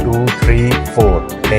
2, 3, 4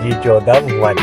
G14 1,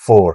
4।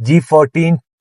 G14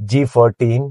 G14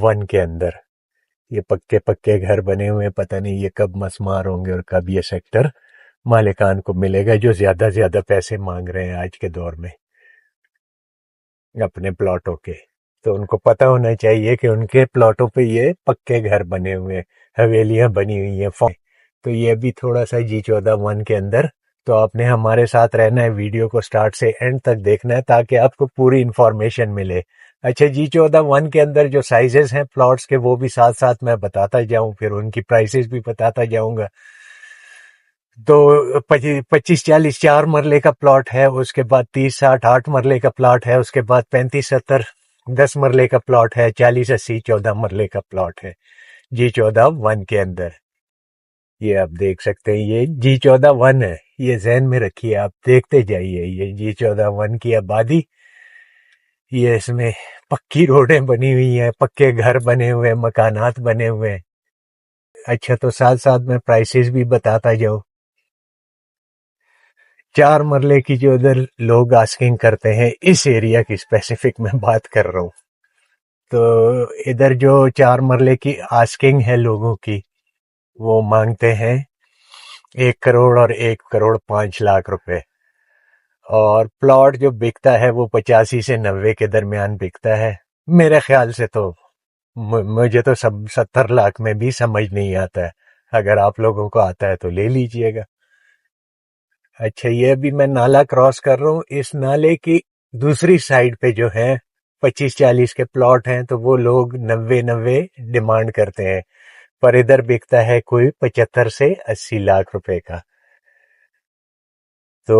one کے اندر یہ پکے پکے گھر بنے ہوئے، پتہ نہیں یہ کب مسمار ہوں گے اور کب یہ سیکٹر مالکان کو ملے گا جو زیادہ زیادہ پیسے مانگ رہے ہیں آج کے دور میں اپنے پلاٹوں کے. تو ان کو پتہ ہونا چاہیے کہ ان کے پلاٹوں پہ یہ پکے گھر بنے ہوئے ہیں، حویلیاں بنی ہوئی ہیں. تو یہ بھی تھوڑا سا G14 کے اندر. تو آپ نے ہمارے ساتھ رہنا ہے، ویڈیو کو سٹارٹ سے اینڈ تک دیکھنا ہے تاکہ آپ کو پوری انفارمیشن ملے. اچھا، G14 کے اندر جو سائزز ہیں پلاٹس کے وہ بھی ساتھ ساتھ میں بتاتا جاؤں، پھر ان کی پرائسز بھی بتاتا جاؤں گا. تو 25-40 4 مرلے کا پلاٹ ہے، اس کے بعد 30-60 8 مرلے کا پلاٹ ہے، اس کے بعد 35-70 10 مرلے کا پلاٹ ہے، 40-80 14 مرلے کا پلاٹ ہے G14 کے اندر. یہ آپ دیکھ سکتے ہیں، یہ G14 ہے، یہ ذہن میں رکھیے، آپ دیکھتے جائیے. یہ G14 کی آبادی، یہ اس میں پکی روڈیں بنی ہوئی ہیں، پکے گھر بنے ہوئے، مکانات بنے ہوئے. اچھا، تو ساتھ ساتھ میں پرائسز بھی بتاتا جاؤں. 4 مرلے کی جو ادھر لوگ آسکنگ کرتے ہیں، اس ایریا کی اسپیسیفک میں بات کر رہا ہوں، تو ادھر جو 4 مرلے کی آسکنگ ہے لوگوں کی، وہ مانگتے ہیں 1 کروڑ اور 1 کروڑ 5 لاکھ روپے. اور پلاٹ جو بکتا ہے وہ 85 سے 90 کے درمیان بکتا ہے. میرے خیال سے تو مجھے تو 70 لاکھ میں بھی سمجھ نہیں آتا ہے. اگر آپ لوگوں کو آتا ہے تو لے لیجئے گا. اچھا، یہ بھی میں نالا کراس کر رہا ہوں، اس نالے کی دوسری سائڈ پہ جو ہے 25-40 کے پلاٹ ہیں، تو وہ لوگ 90 ڈیمانڈ کرتے ہیں، پر ادھر بکتا ہے کوئی 75 سے 80 لاکھ روپے کا. تو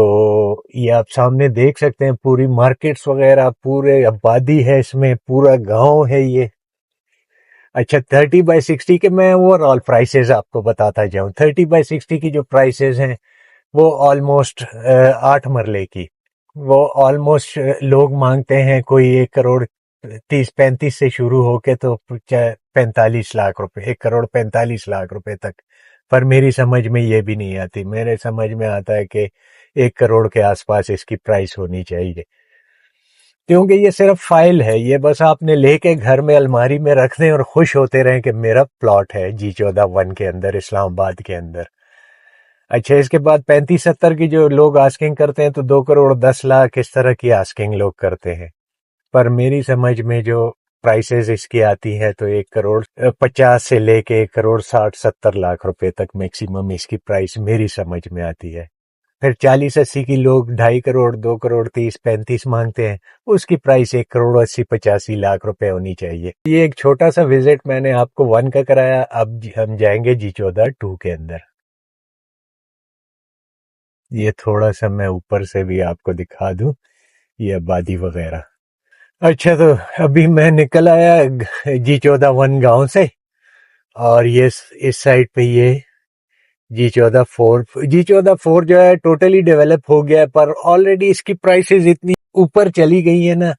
یہ آپ سامنے دیکھ سکتے ہیں، پوری مارکیٹس وغیرہ، پورے آبادی ہے اس میں، پورا گاؤں ہے یہ. اچھا، 30/60 کے میں اوور آل پرائسز آپ کو بتاتا جاؤں. 30/60 کی جو پرائسز ہیں وہ آلموسٹ 8 مرلے کی، وہ آلموسٹ لوگ مانگتے ہیں کوئی 1 کروڑ 30-35 سے شروع ہو کے تو 45 لاکھ روپے، 1 کروڑ 45 لاکھ روپے تک. پر میری سمجھ میں یہ بھی نہیں آتی، میرے سمجھ میں آتا ہے کہ 1 کروڑ کے آس پاس اس کی پرائس ہونی چاہیے، کیونکہ یہ صرف فائل ہے، یہ بس آپ نے لے کے گھر میں الماری میں رکھ دیں اور خوش ہوتے رہیں کہ میرا پلاٹ ہے G14 کے اندر، اسلام آباد کے اندر. اچھا، اس کے بعد 35-70 کی جو لوگ آسکنگ کرتے ہیں تو 2 کروڑ 10 لاکھ اس طرح کی آسکنگ لوگ کرتے ہیں. پر میری سمجھ میں جو پرائسز اس کی آتی ہے تو 1 کروڑ 50 سے لے کے 1 کروڑ 60-70 لاکھ روپے تک میکسیمم اس کی پرائس میری سمجھ میں آتی ہے. پھر 40-80 کی لوگ 2.5 کروڑ 2 کروڑ 30-35 مانگتے ہیں، اس کی پرائس 1 کروڑ 80-85 لاکھ روپے ہونی چاہیے. یہ ایک چھوٹا سا وزٹ میں نے آپ کو 1 کا کرایا. اب ہم جائیں گے G14 کے اندر. یہ تھوڑا سا میں اوپر سے بھی آپ کو دکھا دوں یہ آبادی وغیرہ. اچھا، تو ابھی میں نکل آیا G14 گاؤں سے، اور یہ اس سائڈ پہ یہ G14 جو ہے ٹوٹلی ڈیولپ ہو گیا ہے، پر آلریڈی اس کی پرائسز اتنی اوپر چلی گئی ہیں نا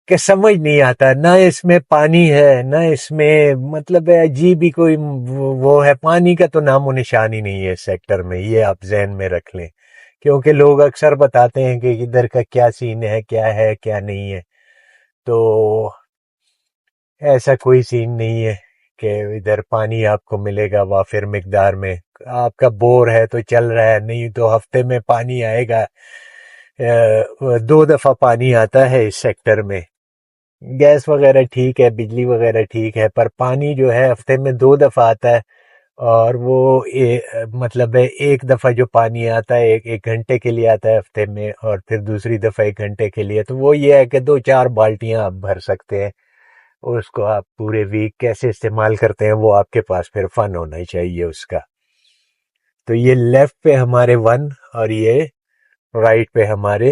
کہ سمجھ نہیں آتا. نہ اس میں پانی ہے، نہ اس میں مطلب ہے عجیب ہی کوئی وہ ہے، پانی کا تو نام و نشان ہی نہیں ہے اس سیکٹر میں. یہ آپ ذہن میں رکھ لیں، کیونکہ لوگ اکثر بتاتے ہیں کہ ادھر کا کیا سین ہے، کیا نہیں ہے. تو ایسا کوئی سین نہیں ہے کہ ادھر پانی آپ کو ملے گا وافر مقدار میں. آپ کا بور ہے تو چل رہا ہے، نہیں تو ہفتے میں پانی آئے گا. 2 دفعہ پانی آتا ہے اس سیکٹر میں. گیس وغیرہ ٹھیک ہے، بجلی وغیرہ ٹھیک ہے، پر پانی جو ہے ہفتے میں 2 دفعہ آتا ہے. اور وہ مطلب ہے 1 دفعہ جو پانی آتا ہے 1 گھنٹے کے لیے آتا ہے ہفتے میں، اور پھر دوسری دفعہ 1 گھنٹے کے لیے. تو وہ یہ ہے کہ 2-4 بالٹیاں آپ بھر سکتے ہیں. اس کو آپ پورے ویک کیسے استعمال کرتے ہیں وہ آپ کے پاس پھر فن ہونا ہی چاہیے اس کا. تو یہ لیفٹ پہ ہمارے 1 اور یہ رائٹ پہ ہمارے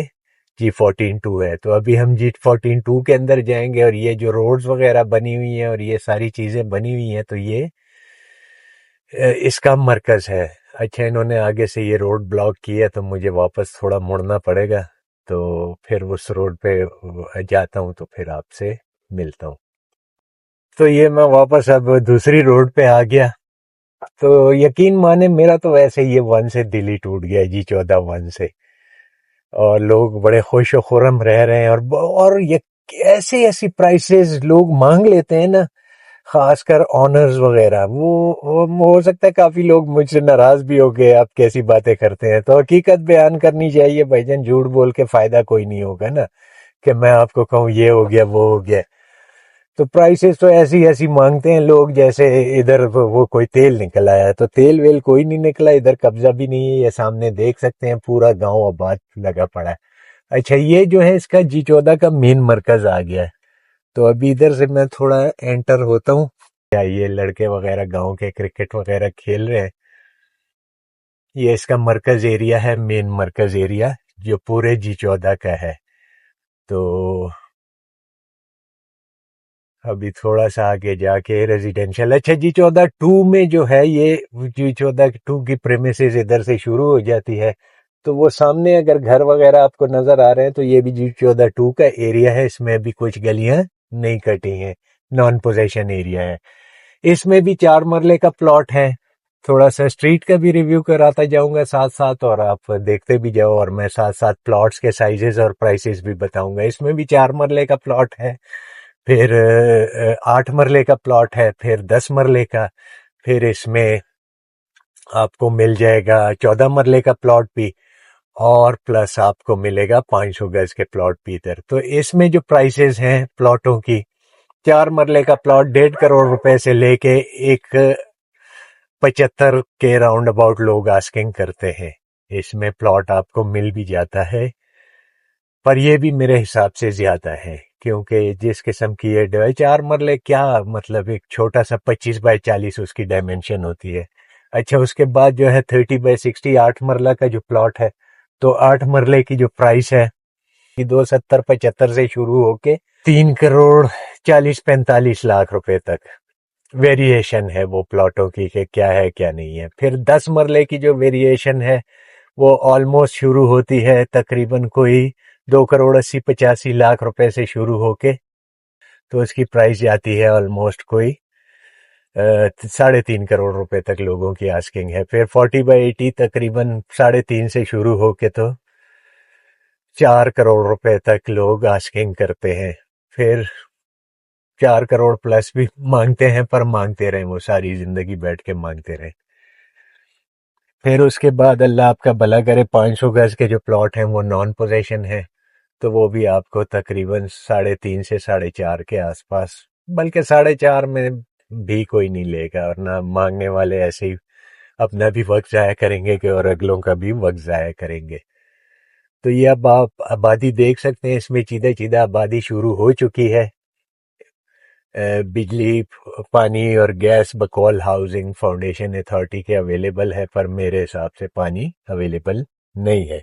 G14 ہے. تو ابھی ہم G14 کے اندر جائیں گے، اور یہ جو روڈز وغیرہ بنی ہوئی ہیں اور یہ ساری چیزیں بنی ہوئی ہیں تو یہ اس کا مرکز ہے. اچھا، انہوں نے آگے سے یہ روڈ بلاک کیا تو مجھے واپس تھوڑا مڑنا پڑے گا، تو پھر اس روڈ پہ جاتا ہوں تو پھر آپ سے ملتا ہوں. تو یہ میں واپس اب دوسری روڈ پہ آ گیا. تو یقین مانے میرا تو ویسے یہ 1 سے دل ہی ٹوٹ گیا G14 سے، اور لوگ بڑے خوش و خرم رہ رہے ہیں. اور ایسی ایسی پرائسز لوگ مانگ لیتے ہیں نا، خاص کر آنرز وغیرہ. وہ ہو سکتا ہے کافی لوگ مجھ سے ناراض بھی ہو گئے آپ کیسی باتیں کرتے ہیں. تو حقیقت بیان کرنی چاہیے بھائی جان، جھوٹ بول کے فائدہ کوئی نہیں ہوگا نا کہ میں آپ کو کہوں یہ ہو گیا وہ ہو گیا. تو پرائسز تو ایسی ایسی مانگتے ہیں لوگ جیسے ادھر وہ کوئی تیل نکل آیا ہے. تو تیل ویل کوئی نہیں نکلا ادھر، قبضہ بھی نہیں ہے. یہ سامنے دیکھ سکتے ہیں پورا گاؤں آباد لگا پڑا ہے. اچھا یہ جو ہے اس کا G14 کا مین مرکز آ گیا ہے. تو ابھی ادھر سے میں تھوڑا انٹر ہوتا ہوں. یہ لڑکے وغیرہ گاؤں کے کرکٹ وغیرہ کھیل رہے ہیں. یہ اس کا مرکز ایریا ہے، مین مرکز ایریا جو پورے G14 کا ہے. تو ابھی تھوڑا سا آگے جا کے ریزیڈینشل. اچھا G14-2 میں جو ہے، یہ G14-2 کی پریمیسز ادھر سے شروع ہو جاتی ہے. تو وہ سامنے اگر گھر وغیرہ آپ کو نظر آ رہے ہیں تو یہ بھی G14-2 کا ایریا ہے. اس میں بھی کچھ گلیاں نہیں کٹی ہیں، نان پوزیشن ایریا ہے. اس میں بھی 4 مرلے کا پلاٹ ہے. تھوڑا سا اسٹریٹ کا بھی ریویو کراتا جاؤں گا ساتھ ساتھ، اور آپ دیکھتے بھی جاؤ، اور میں ساتھ ساتھ پلاٹس کے سائزز اور پرائسز بھی بتاؤں گا. اس میں بھی 4 مرلے کا پلاٹ ہے، پھر 8 مرلے کا پلاٹ ہے، پھر 10 مرلے کا، پھر اس میں آپ کو مل جائے گا 14 مرلے کا پلاٹ بھی، اور پلس آپ کو ملے گا 500 گز کے پلاٹ بھی ادھر. تو اس میں جو پرائسز ہیں پلاٹوں کی، 4 مرلے کا پلاٹ 1.5 کروڑ روپے سے لے کے 1.75 کے راؤنڈ اباؤٹ لوگ آسکنگ کرتے ہیں. اس میں پلاٹ آپ کو مل بھی جاتا ہے، پر یہ بھی میرے حساب سے زیادہ ہے، کیونکہ جس قسم کی یہ 4 مرلے کیا مطلب، ایک چھوٹا سا 25x40 اس کی ڈائمینشن ہوتی ہے. اچھا اس کے بعد جو ہے 30x60 8 مرلہ کا جو پلاٹ ہے، تو 8 مرلے کی جو پرائس ہے 270-75 سے شروع ہو کے 3 کروڑ 40-45 لاکھ روپے تک ویریشن ہے وہ پلاٹوں کی کہ کیا ہے کیا نہیں ہے. پھر 10 مرلے کی جو ویریشن ہے وہ آلموسٹ شروع ہوتی ہے تقریباً کوئی 2 کروڑ 80-85 لاکھ روپے سے شروع ہو کے، تو اس کی پرائس جاتی ہے آلموسٹ کوئی 3.5 کروڑ روپے تک لوگوں کی آسکنگ ہے. پھر 40x80 تقریباً 3.5 سے شروع ہو کے تو 4 کروڑ روپے تک لوگ آسکنگ کرتے ہیں. پھر 4 کروڑ پلس بھی مانگتے ہیں، پر مانگتے رہیں، وہ ساری زندگی بیٹھ کے مانگتے رہیں. پھر اس کے بعد اللہ آپ کا بھلا کرے 500 گز کے جو پلاٹ ہیں وہ نان پوزیشن ہے، تو وہ بھی آپ کو تقریباً 3.5 سے 4.5 کے آس پاس، بلکہ 4.5 میں بھی کوئی نہیں لے گا، اور نہ مانگنے والے ایسے ہی اپنا بھی وقت ضائع کریں گے کہ اور اگلوں کا بھی وقت ضائع کریں گے. تو یہ اب آپ آبادی دیکھ سکتے ہیں، اس میں چیدہ چیدہ آبادی شروع ہو چکی ہے. بجلی، پانی اور گیس بقول ہاؤسنگ فاؤنڈیشن اتھارٹی کے اویلیبل ہے، پر میرے حساب سے پانی اویلیبل نہیں ہے.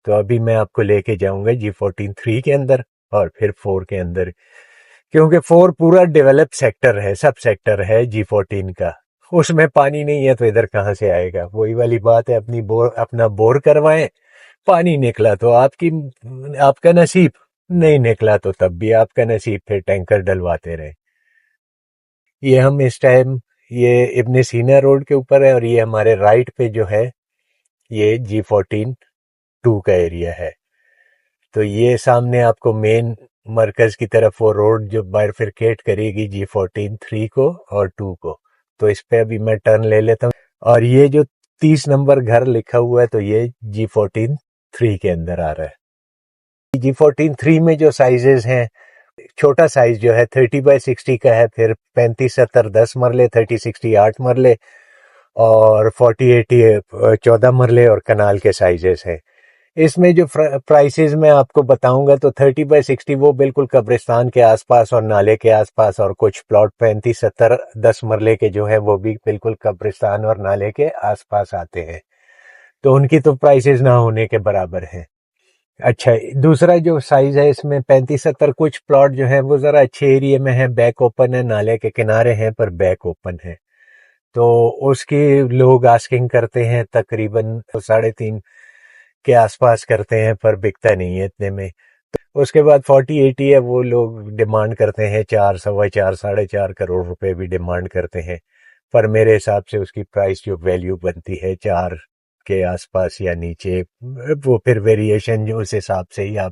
تو ابھی میں آپ کو لے کے جاؤں گا G14-3 کے اندر اور پھر 4 کے اندر، کیونکہ 4 پورا ڈیولپ سیکٹر ہے، سب سیکٹر ہے G14 کا. اس میں پانی نہیں ہے تو ادھر کہاں سے آئے گا؟ وہی والی بات ہے، اپنا بور کروائیں، پانی نکلا تو آپ کا نصیب، نہیں نکلا تو تب بھی آپ کا نصیب، پھر ٹینکر ڈلواتے رہے. یہ ہم اس ٹائم یہ ابن سینا روڈ کے اوپر ہے، اور یہ ہمارے رائٹ پہ جو ہے یہ G14-2 کا ایریا ہے. تو یہ سامنے آپ کو مین مرکز کی طرف وہ روڈ جو بائرفرکیٹ کرے گی G14-3 کو اور 2 کو، تو اس پہ ابھی میں ٹرن لے لیتا ہوں. اور یہ جو 30 نمبر گھر لکھا ہوا ہے تو یہ G14-3 کے اندر آ رہا ہے. G14-3 میں جو سائزز ہیں، چھوٹا سائز جو ہے 30x60 کا ہے، پھر 35-70 10 مرلے، 30-60 8 مرلے، اور 40-80 14 مرلے اور کنال کے سائزز ہیں. اس میں جو پرائسز میں آپ کو بتاؤں گا تو 30x60 وہ بالکل قبرستان کے آس پاس اور نالے کے آس پاس، اور کچھ پلاٹ 35-70 10 مرلے کے جو ہیں وہ بھی بالکل قبرستان اور نالے کے آس پاس آتے ہیں، تو ان کی تو پرائسز نہ ہونے کے برابر ہیں. اچھا دوسرا جو سائز ہے اس میں 35-70، کچھ پلاٹ جو ہیں وہ ذرا اچھے ایریے میں ہیں، بیک اوپن ہے، نالے کے کنارے ہیں پر بیک اوپن ہے، تو اس کی لوگ آسکنگ کرتے ہیں تقریباً 3.5 کے آس پاس کرتے ہیں، پر بکتا نہیں ہے اتنے میں. اس کے بعد 40-80 ہے، وہ لوگ ڈیمانڈ کرتے ہیں 4 4.25 4.5 کروڑ روپے بھی ڈیمانڈ کرتے ہیں، پر میرے حساب سے اس کی پرائس جو ویلیو بنتی ہے 4 کے آس پاس یا نیچے، وہ پھر ویریشن جو اس حساب سے ہی آپ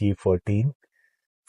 G14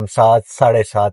7 7.5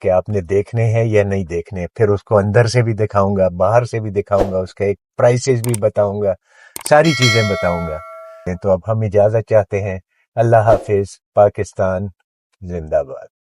کہ آپ نے دیکھنے ہیں یا نہیں دیکھنے. پھر اس کو اندر سے بھی دکھاؤں گا, باہر سے بھی دکھاؤں گا, اس کا ایک پرائسز بھی بتاؤں گا, ساری چیزیں بتاؤں گا. تو اب ہم اجازت چاہتے ہیں. اللہ حافظ. پاکستان زندہ باد.